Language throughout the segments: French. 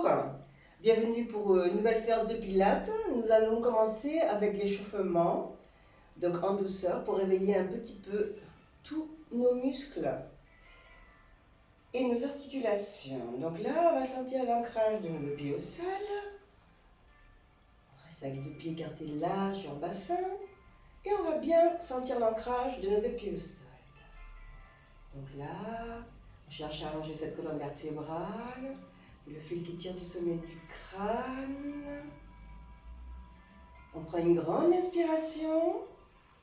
Bonjour, bienvenue pour une nouvelle séance de pilates. Nous allons commencer avec l'échauffement, donc en douceur pour réveiller un petit peu tous nos muscles et nos articulations. Donc là, on va sentir l'ancrage de nos pieds au sol. On reste avec deux pieds écartés larges en bassin et on va bien sentir l'ancrage de nos deux pieds au sol. Donc là, on cherche à allonger cette colonne vertébrale. Le fil qui tire du sommet du crâne. On prend une grande inspiration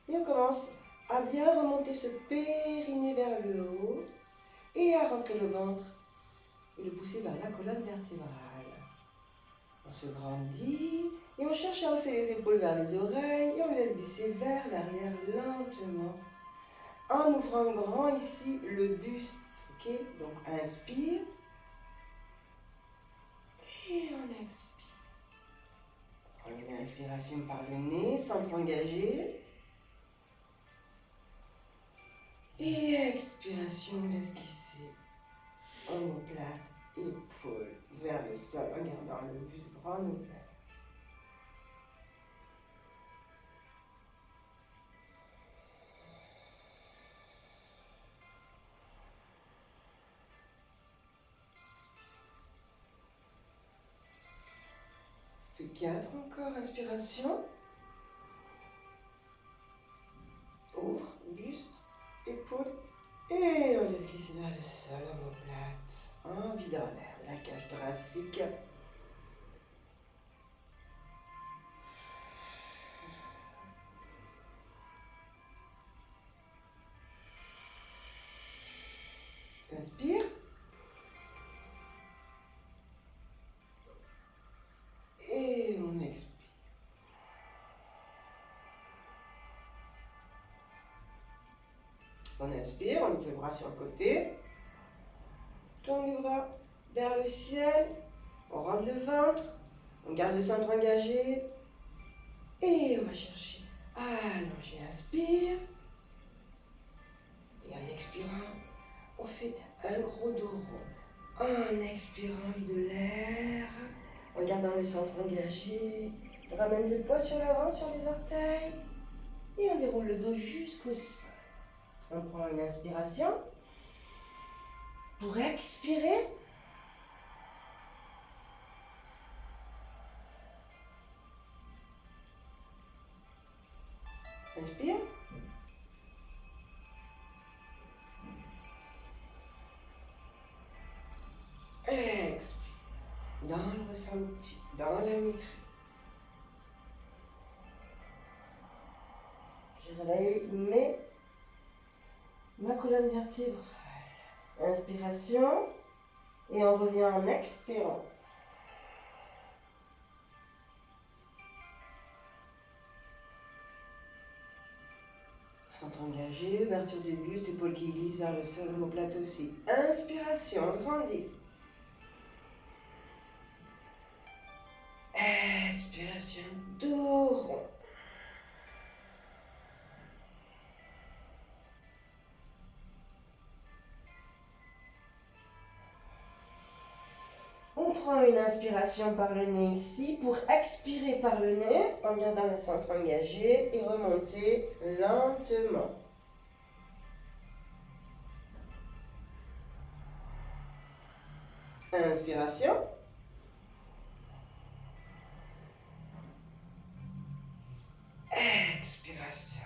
et on commence à bien remonter ce périnée vers le haut et à rentrer le ventre et le pousser vers la colonne vertébrale. On se grandit et on cherche à hausser les épaules vers les oreilles et on laisse glisser vers l'arrière lentement en ouvrant grand ici le buste. Ok, donc inspire et on expire. Une inspiration par le nez, centre engagé. Et expiration, laisse glisser. Omoplate, épaule vers le sol en gardant le buste bras ouvert. Fait 4 encore, inspiration. Ouvre, buste, épaule. Et on laisse glisser vers le sol, omoplate. En vidant l'air de la cage thoracique. Inspire. Et on expire. On inspire, on ouvre les bras sur le côté. Tend les bras vers le ciel. On rentre le ventre. On garde le centre engagé. Et on va chercher à allonger. Inspire. Et en expirant, on fait un gros dos rond. En expirant, vide l'air. En gardant le centre engagé. On ramène le poids sur l'avant, sur les orteils. Et on déroule le dos jusqu'au sol. On prend une inspiration. Pour expirer, inspire. Expire. Dans le ressenti, dans la maîtrise. Je réveille ma colonne vertébrale. Inspiration. Et on revient en expirant. Centre engagé, ouverture du buste, épaule qui glisse vers le sol, omoplate aussi. Inspiration, on grandit. Expiration, dos rond. On prend une inspiration par le nez ici pour expirer par le nez en gardant le centre engagé et remonter lentement. Inspiration. Expiration.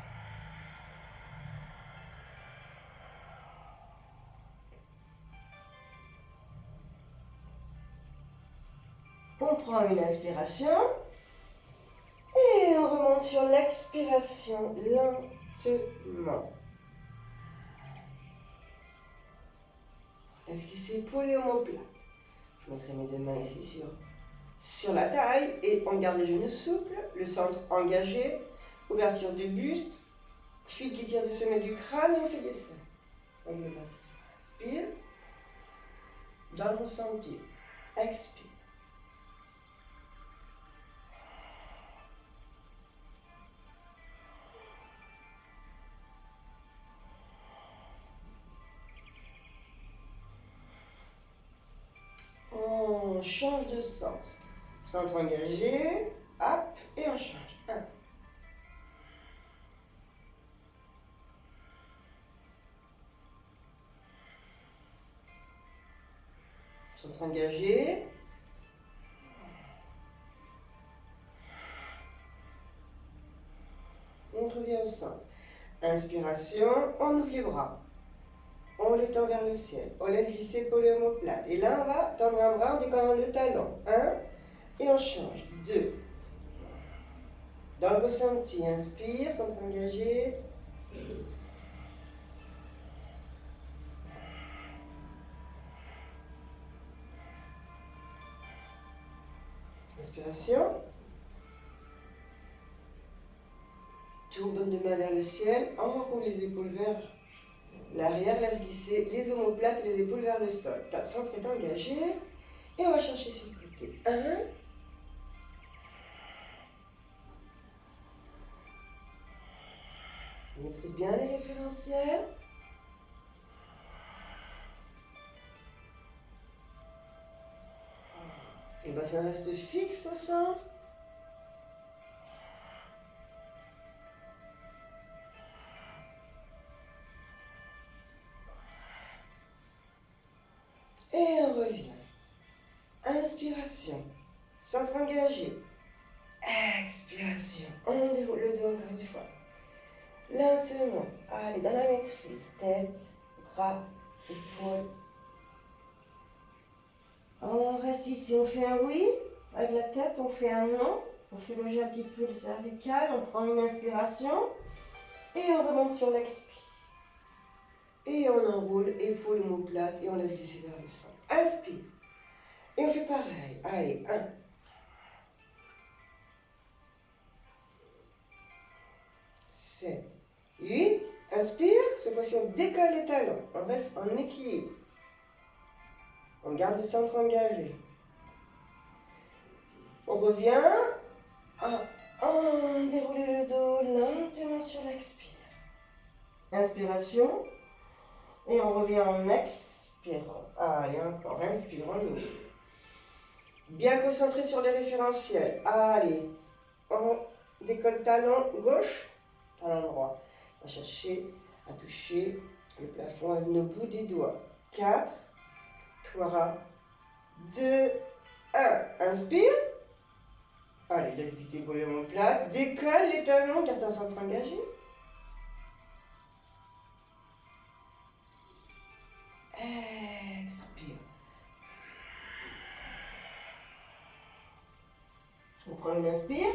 On prend une inspiration et on remonte sur l'expiration lentement. Est-ce qu'il s'est épaulé omoplate? Je mettrai mes deux mains ici sur la taille et on garde les genoux souples, le centre engagé, ouverture du buste, fil qui tire du sommet du crâne et on fait descendre. On le passe. Inspire. Dans le ressenti. Expire. On on change de sens. Centre engagé, hop, et on change. 1. Centre engagé. On revient au centre. Inspiration, on ouvre les bras. On les tend vers le ciel. On laisse glisser épaule et omoplate. Et là, on va tendre un bras en décollant le talon. 1. Et on change. 2. Dans le ressenti, inspire, centre engagé. Inspiration. Tourne de main vers le ciel. Enroule les épaules vers l'arrière. Laisse glisser les omoplates et les épaules vers le sol. Centre est engagé. Et on va chercher sur le côté. 1. On maîtrise bien les référentiels. Le bassin reste fixe au centre. Et on revient. Inspiration. Centre engagé. Expiration. On déroule le dos encore une fois. Lentement. Allez, dans la maîtrise. Tête, bras, épaules. On reste ici. On fait un oui. Avec la tête, on fait un non. On fait loger un petit peu le cervical. On prend une inspiration. Et on remonte sur l'expire. Et on enroule, épaules, omoplate, et on laisse glisser vers le centre. Inspire. Et on fait pareil. Allez, 1. 7, 8. Inspire. Cette fois-ci, on décolle les talons. On reste en équilibre. On garde le centre engagé. On revient. On déroule le dos lentement sur l'expire. Inspiration. Et on revient en expirant. Allez, encore. Inspire, on ouvre. Bien concentré sur les référentiels. Allez. On décolle talon gauche, talon droit. On va chercher à toucher le plafond avec nos bouts des doigts. 4, 3, 2, 1. Inspire. Allez, laisse glisser pour le omoplate. Décolle les talons, garde un centre engagé. Expire. On prend une inspire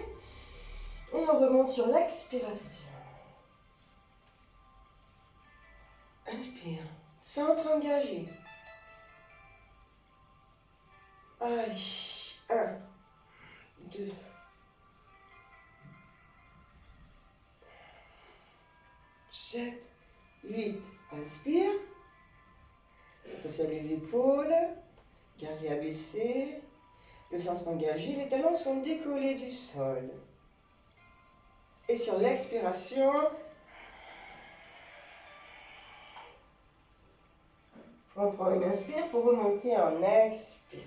et on remonte sur l'expiration. Inspire. Centre engagé. Allez. 1, 2, 7, 8. Inspire. Attention avec les épaules. Garde abaissé. Le centre engagé. Les talons sont décollés du sol. Et sur l'expiration, on prend une inspire pour remonter en expire.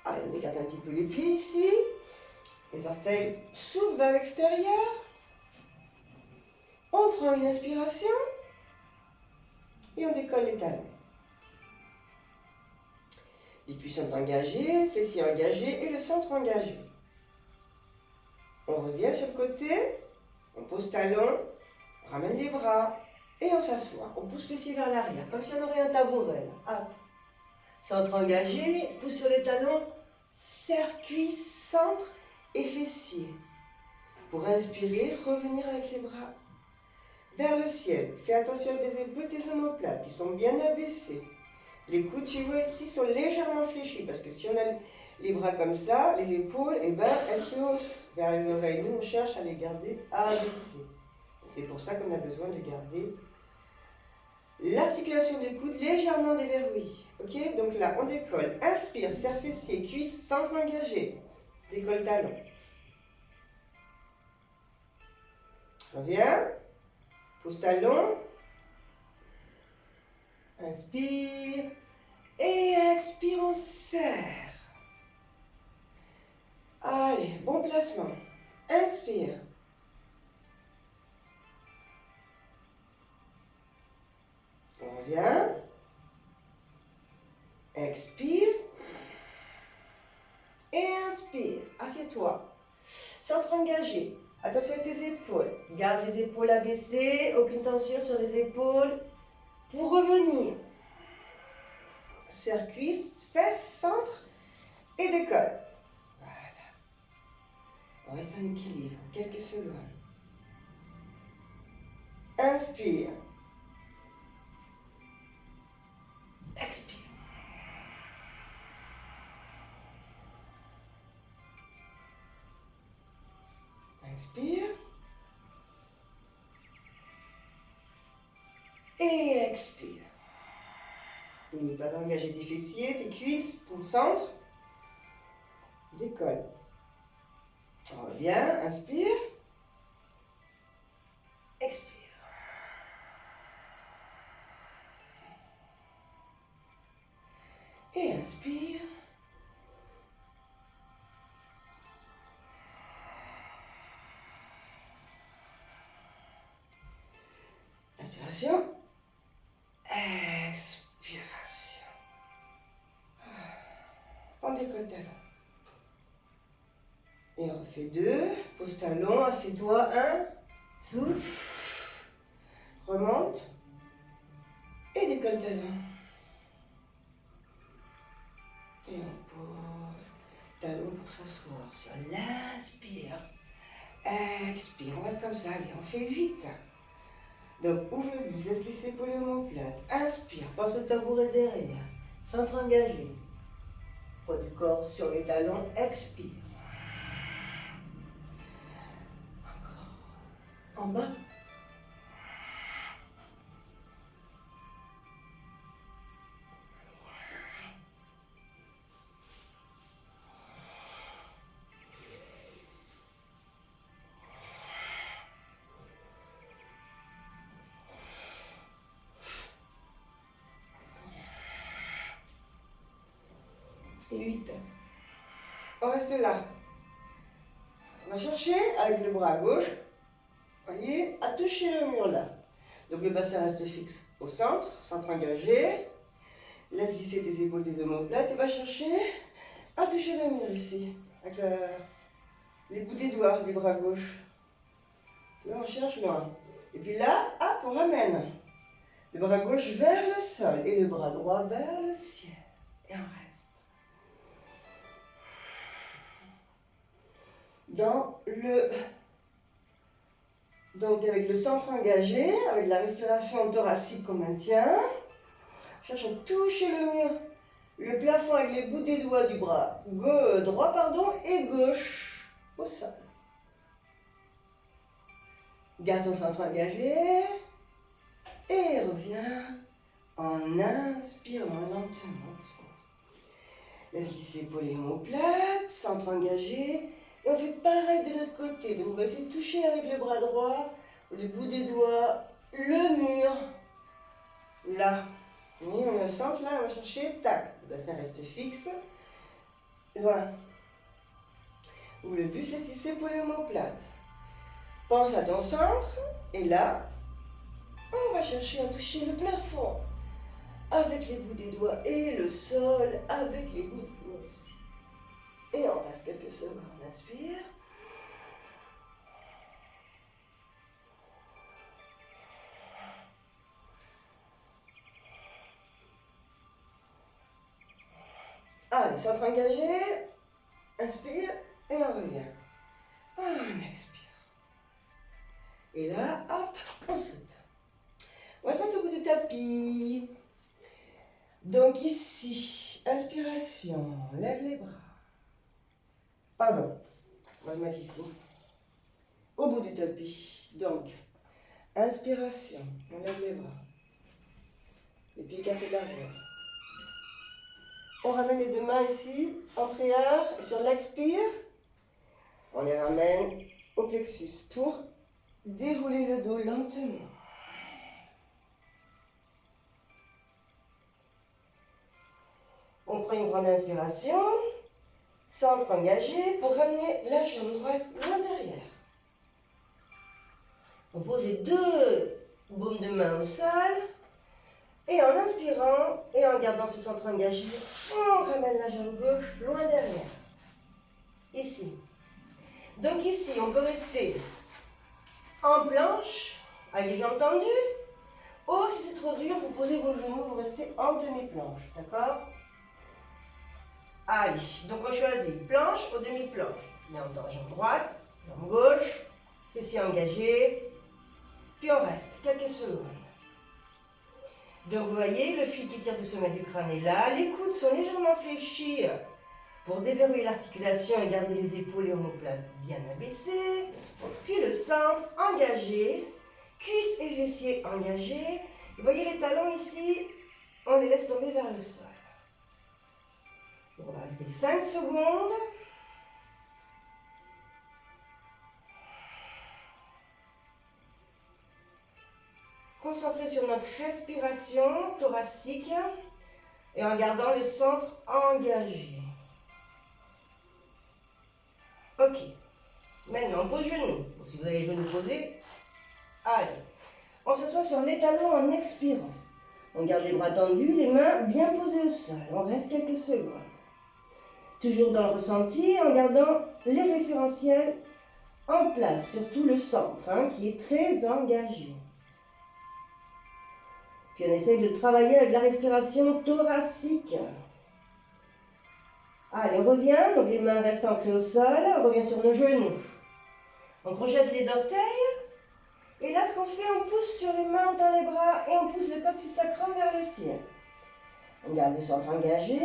Allez, on écarte un petit peu les pieds ici. Les orteils s'ouvrent vers l'extérieur. On prend une inspiration et on décolle les talons. Les cuisses sont engagées, fessiers engagés et le centre engagé. On revient sur le côté, on pose talon, on ramène les bras et on s'assoit. On pousse fessiers vers l'arrière, comme si on aurait un tabouret. Là. Hop. Centre engagé, pousse sur les talons, serre cuisse, centre et fessiers. Pour inspirer, revenir avec les bras vers le ciel. Fais attention à tes épaules, tes omoplates qui sont bien abaissées. Les coudes, tu vois ici, sont légèrement fléchis parce que si on a les bras comme ça, les épaules, eh ben, elles se haussent vers les oreilles. Nous, on cherche à les garder abaissées. C'est pour ça qu'on a besoin de garder l'articulation des coudes légèrement déverrouillée. Ok? Donc là, on décolle. Inspire, serre fessier, cuisse, centre engagé. Décolle talon. Reviens. Pousse talon. Inspire. Et expire, on serre. Allez, bon placement. Inspire. On revient. Expire. Et inspire. Assieds-toi. Centre engagé. Attention à tes épaules. Garde les épaules abaissées. Aucune tension sur les épaules. Pour revenir. Serre cuisse, fesses, centre et décolle. Voilà. On reste en équilibre. Quelques secondes. Inspire. Expire. Inspire. Et expire. N'oublie pas d'engager tes fessiers, tes cuisses, ton centre. Décolle. On revient. Inspire. Expire. Et inspire. Inspiration. Expiration. On décolle talon. Et on refait 2. Pose talon, assieds-toi. 1. Souffle. Remonte. Et décolle talon. Et on pose talon pour s'asseoir sur l'inspire. Expire. On reste comme ça. Allez, on fait 8. Donc, ouvre le buste, laisse glisser épaule et omoplate. Inspire, pense au tabouret derrière. Centre engagé. Poids du corps sur les talons. Expire. Encore. En bas. Et 8. On reste là. On va chercher avec le bras gauche, voyez, à toucher le mur là. Donc le bassin reste fixe au centre, centre engagé. Laisse glisser tes épaules, tes omoplates et va chercher à toucher le mur ici. Avec les bouts des doigts du bras gauche. Là on cherche loin. Et puis là, hop, on ramène. Le bras gauche vers le sol et le bras droit vers le ciel. Et on reste. Donc avec le centre engagé, avec la respiration thoracique qu'on maintient, cherche à toucher le mur, le plafond avec les bouts des doigts du bras droit et gauche au sol. Garde ton centre engagé et reviens en inspirant lentement. Laisse glisser épaule et omoplate, centre engagé. Et on fait pareil de l'autre côté. Donc on va essayer de toucher avec le bras droit, le bout des doigts, le mur. Là. Et on le centre là, on va chercher, tac. Le bassin reste fixe. Voilà. Ouvre le buste, laisse glisser épaule et omoplate. Pense à ton centre. Et là, on va chercher à toucher le plafond avec les bouts des doigts et le sol avec les bouts des doigts aussi. Et on reste quelques secondes. On inspire. Allez, centre engagé. Inspire et on revient. On expire. Et là, hop, on saute. On va se mettre au bout du tapis. Donc ici, inspiration, lève les bras. Pardon, on va se mettre ici, au bout du tapis. Donc, inspiration, on lève les bras. Les pieds écartés de l'arrière. On ramène les deux mains ici, en prière, et sur l'expire, on les ramène au plexus pour dérouler le dos lentement. on prend une grande inspiration, centre engagé pour ramener la jambe droite loin derrière. On pose les deux baumes de main au sol. Et en inspirant et en gardant ce centre engagé, on ramène la jambe gauche loin derrière. Ici. Donc ici, on peut rester en planche, avec les jambes tendues. Ou si c'est trop dur, vous posez vos genoux, vous restez en demi-planche. D'accord? Allez, donc on choisit planche ou demi-planche. Mais on tend jambe droite, jambe gauche, fessiers engagés. Puis on reste quelques secondes. Donc vous voyez, le fil qui tire du sommet du crâne est là. Les coudes sont légèrement fléchis pour déverrouiller l'articulation et garder les épaules et omoplates bien abaissées. Puis le centre engagé, cuisses et fessiers engagés. Vous voyez les talons ici, on les laisse tomber vers le sol. Donc on va rester 5 secondes. Concentrez sur notre respiration thoracique et en gardant le centre engagé. Ok. Maintenant, on pose genoux. Si vous avez les genoux posés, allez. On s'assoit sur les talons en expirant. On garde les bras tendus, les mains bien posées au sol. On reste quelques secondes. Toujours dans le ressenti, en gardant les référentiels en place, surtout le centre, qui est très engagé. Puis on essaye de travailler avec la respiration thoracique. Allez, on revient, donc les mains restent ancrées au sol, on revient sur nos genoux. On projette les orteils, et là ce qu'on fait, on pousse sur les mains, on tend les bras, et on pousse le coccyx sacrum vers le ciel. On garde le centre engagé.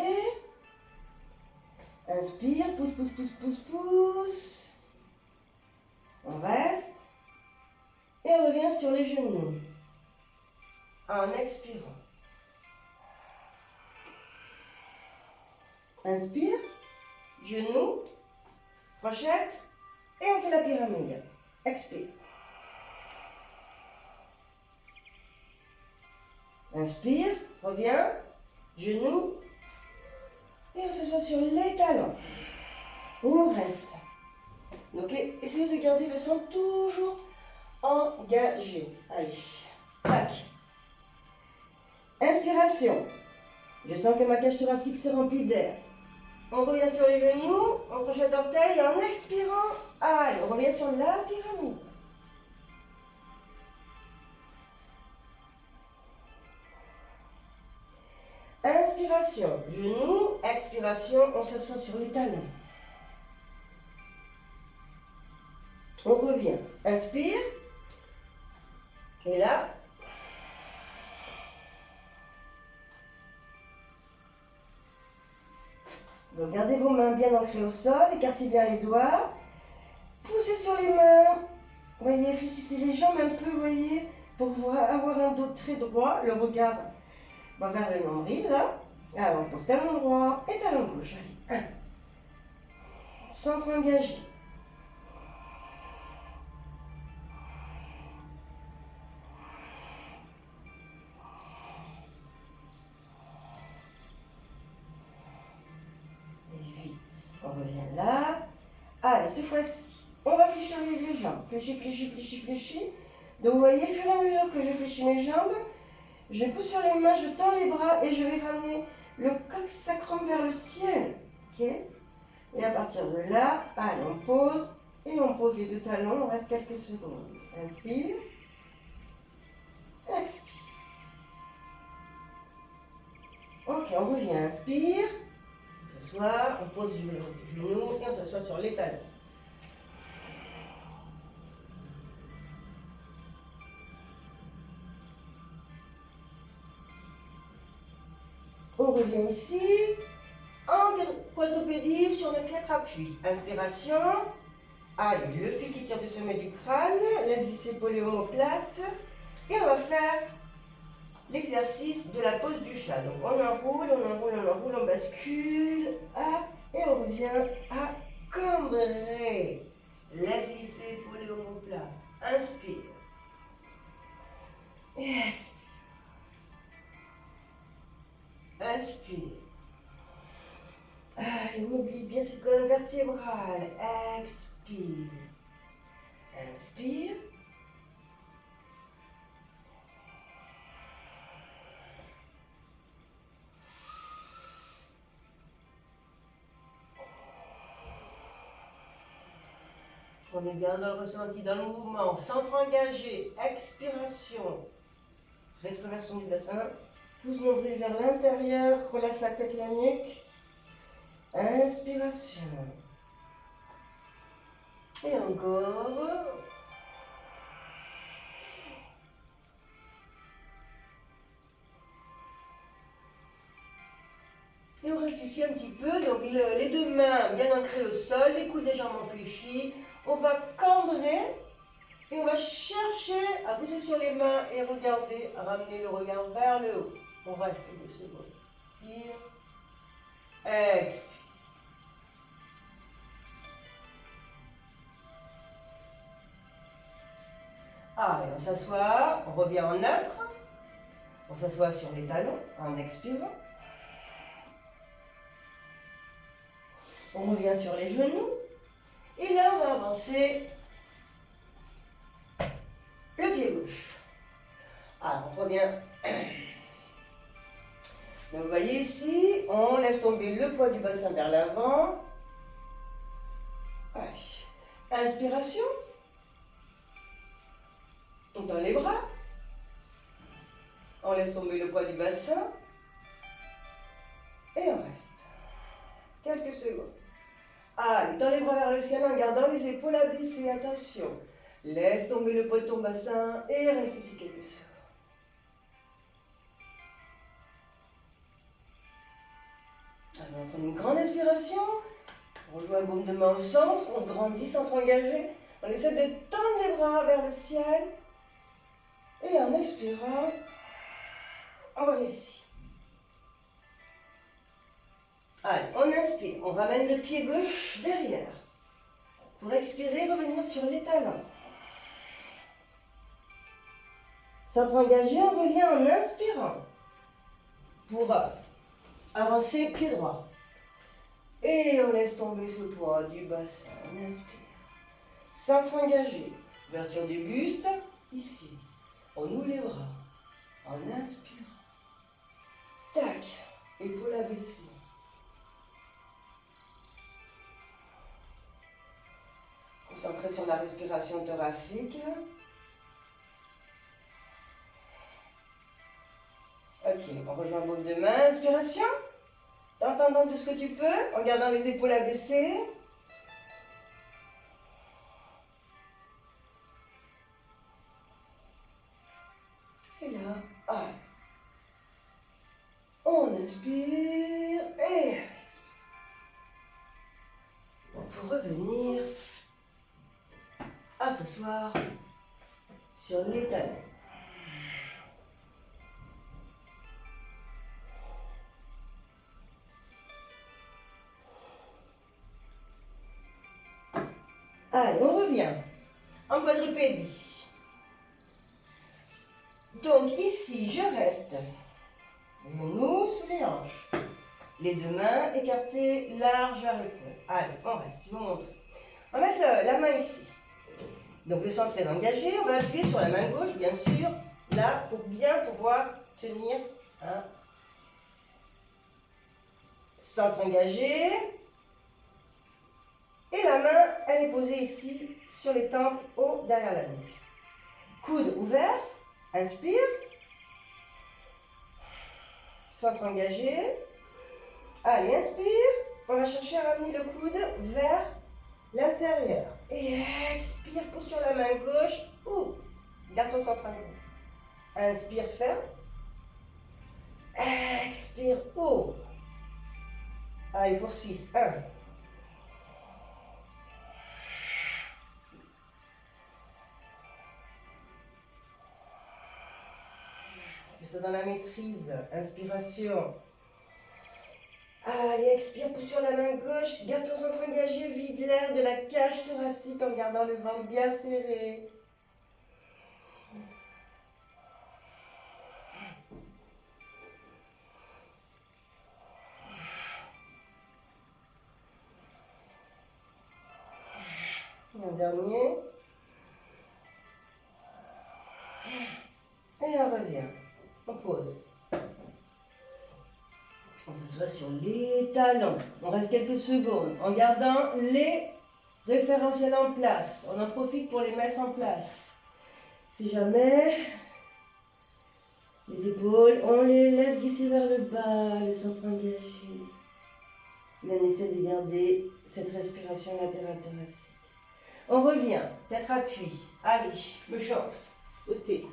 Inspire, pousse, pousse, pousse, pousse, pousse. On reste, et on revient sur les genoux. En expirant. Inspire, genoux, projette, et on fait la pyramide. Expire. Inspire, reviens, genoux, et on s'assoit sur les talons. On reste. Donc essayez de garder le centre toujours engagé. Allez, tac. Inspiration. Je sens que ma cage thoracique se remplit d'air. On revient sur les genoux, on projette l'orteil et en expirant, allez, on revient sur la pyramide. Inspiration, genoux, expiration, on s'assoit sur les talons. On revient, inspire, et là, donc gardez vos mains bien ancrées au sol, écartez bien les doigts, poussez sur les mains, voyez, fléchissez les jambes un peu, voyez, pour avoir un dos très droit, le regard va vers le nombril, là. Alors on pose talon droit et talon gauche, allez, 1. Centre engagé. On revient là. Allez, cette fois-ci, on va fléchir les jambes. Fléchis, fléchis, fléchis, fléchis. Donc vous voyez, au fur et à mesure que je fléchis mes jambes, je pousse sur les mains, je tends les bras et je vais ramener le coccyx sacrum vers le ciel. Ok? Et à partir de là, allez, on pose et on pose les deux talons. On reste quelques secondes. Inspire. Expire. Ok, on revient. Inspire. On s'assoit, on pose le genou et on s'assoit sur les talons. On revient ici, en quadrupédie sur notre quatre appuis. Inspiration, allez, le fil qui tire du sommet du crâne, laisse épaules et omoplates. Et on va faire l'exercice de la pose du chat. Donc on enroule, on enroule, on enroule, on bascule, hop, et on revient à cambrer. Laisse glisser épaules et omoplates. Inspire. Et expire. Inspire. Allez, mobilise bien cette colonne vertébrale. Expire. Inspire. On est bien dans le ressenti, dans le mouvement. Centre engagé. Expiration. Rétroversion du bassin. Pousse nombril vers l'intérieur. Relâche la tête et la nuque. Inspiration. Et encore. Et on reste ici un petit peu. Donc les deux mains bien ancrées au sol, les coudes légèrement fléchis. On va cambrer et on va chercher à pousser sur les mains et regarder, à ramener le regard vers le haut. On reste 2 secondes. Inspire. Expire. Allez, on s'assoit, on revient en neutre. On s'assoit sur les talons en expirant. On revient sur les genoux. Et là, on va avancer le pied gauche. Alors, on revient. Donc, vous voyez ici, on laisse tomber le poids du bassin vers l'avant. Inspiration. On tend les bras. On laisse tomber le poids du bassin. Et on reste. Quelques secondes. Allez, tends les bras vers le ciel en gardant les épaules abaissées. Attention. Laisse tomber le poids de ton bassin et reste ici quelques secondes. Alors, on prend une grande inspiration. On joue un baume de main au centre. On se grandit, centre engagé. On essaie de tendre les bras vers le ciel. Et en expirant, on revient ici. Allez, on inspire. On ramène le pied gauche derrière. Pour expirer, revenir sur les talons. Centre engagé, on revient en inspirant. Pour avancer, pied droit. Et on laisse tomber ce poids du bassin. On inspire. Centre engagé. Ouverture du buste, ici. On ouvre les bras. En inspirant. Tac. Épaule abaissée. Concentré sur la respiration thoracique. Ok, on rejoint le baume de main. Inspiration. T'entends tout ce que tu peux, en gardant les épaules abaissées. Et là, allez. On inspire et expire. Pour revenir à s'asseoir sur les talons. Allez, on revient en quadrupédie. Donc ici, je reste genoux sous les hanches. Les deux mains écartées, larges à l'épaule. Allez, on reste, je vais vous montrer. On va mettre la main ici. Donc le centre est engagé, on va appuyer sur la main gauche, bien sûr, là, pour bien pouvoir tenir. Hein. Centre engagé. Et la main, elle est posée ici, sur les tempes, haut, derrière la nuque. Coude ouvert, inspire. Centre engagé. Allez, inspire. On va chercher à ramener le coude vers l'intérieur. Et expire, pousse sur la main gauche. Ouvre. Garde ton centre engagé. Inspire, ferme. Expire, ouvre. Allez, pour 6. 1. Fais ça dans la maîtrise. Inspiration. Allez, expire, pousse sur la main gauche. Garde ton centre engagé, vide l'air de la cage thoracique en gardant le ventre bien serré. Un dernier. Et on revient. On pose. On s'assoit sur les talons. On reste quelques secondes en gardant les référentiels en place. On en profite pour les mettre en place. Si jamais les épaules, on les laisse glisser vers le bas, le centre engagé. Là, on essaie de garder cette respiration latérale thoracique. On revient, peut-être appui. Allez, me change. Côté.